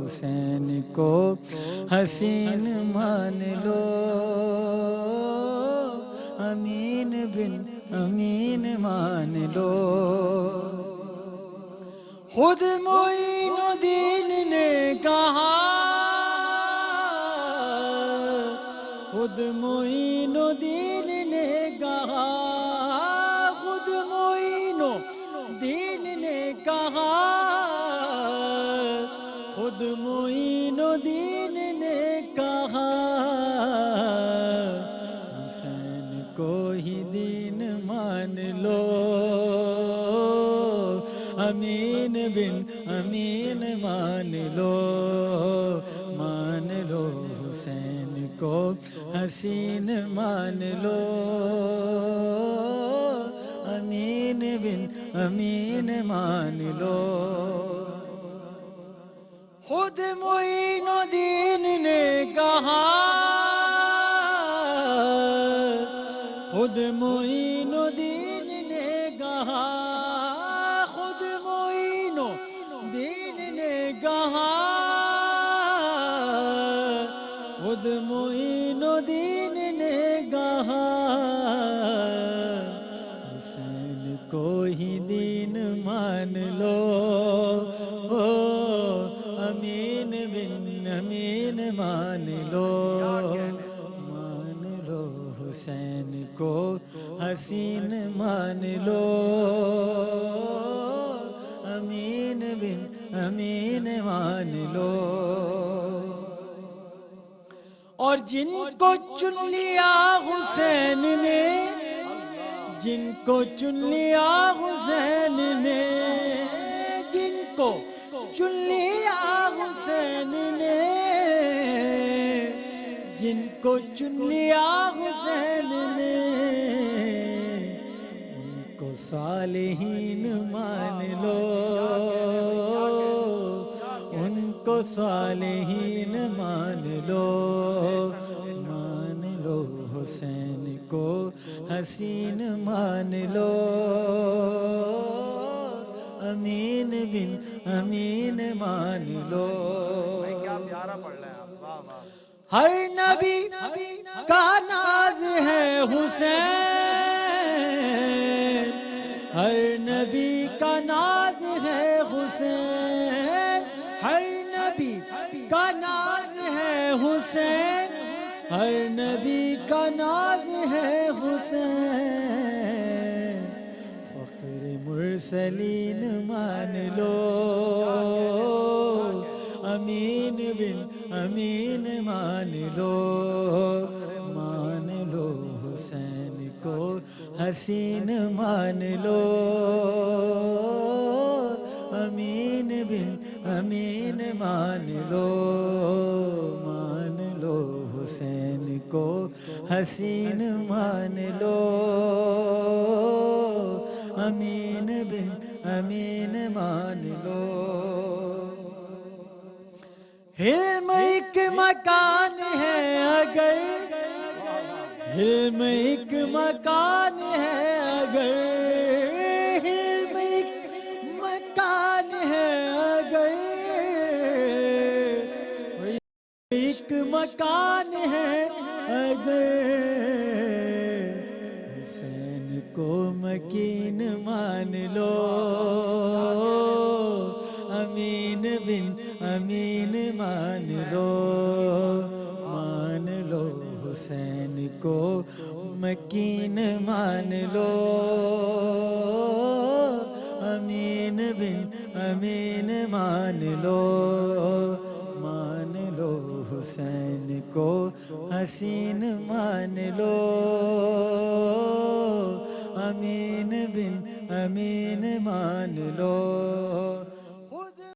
حسین کو حسین مان لو امین بن امین مان لو خود معین الدین نے کہا خود معین الدین نے کہا خود معین الدین نے کہا خود معین الدین نے کہا حسین کو ہی دین مان لو امین بن امین مان لو حسین کو حسین مان لو امین بن امین مان لو خود معین الدین نے کہا خود معین الدین نے کہا خود معین الدین نے کہا خود معین الدین نے کہا حسین کو ہی دین مان لو امین بن امین مان لو حسین کو حسین مان لو امین بن امین مان لو اور جن کو چن لیا حسین نے جن کو چن لیا حسین نے جن کو چن لیا حسین نے جن کو چن لیا حسین نے ان کو صالحین مان لو ان کو صالحین مان لو حسین کو حسین مان لو امین بن امین مان لو کیا پیارا پڑھ رہے ہیں آپ واہ واہ ہر نبی کا ناز ہے حسین ہر نبی کا ناز ہے حسین ہر نبی کا ناز ہے حسین ہر نبی کا ناز ہے حسین فخر مرسلین مان لو امین بن امین مان لو حسین کو حسین مان لو امین بن امین مان لو حسین کو حسین مان لو امین بن امین مان لو حلم ایک مکان ہے اگر حلم ایک مکان ہے اگر حلم ایک مکان ہے اگر ایک مکان ہے اگر حسین کو مکین مان لو امین بن امین مان لو حسین کو مکین مان لو امین بن امین مان لو حسین کو حسین مان لو امین بن امین مان لو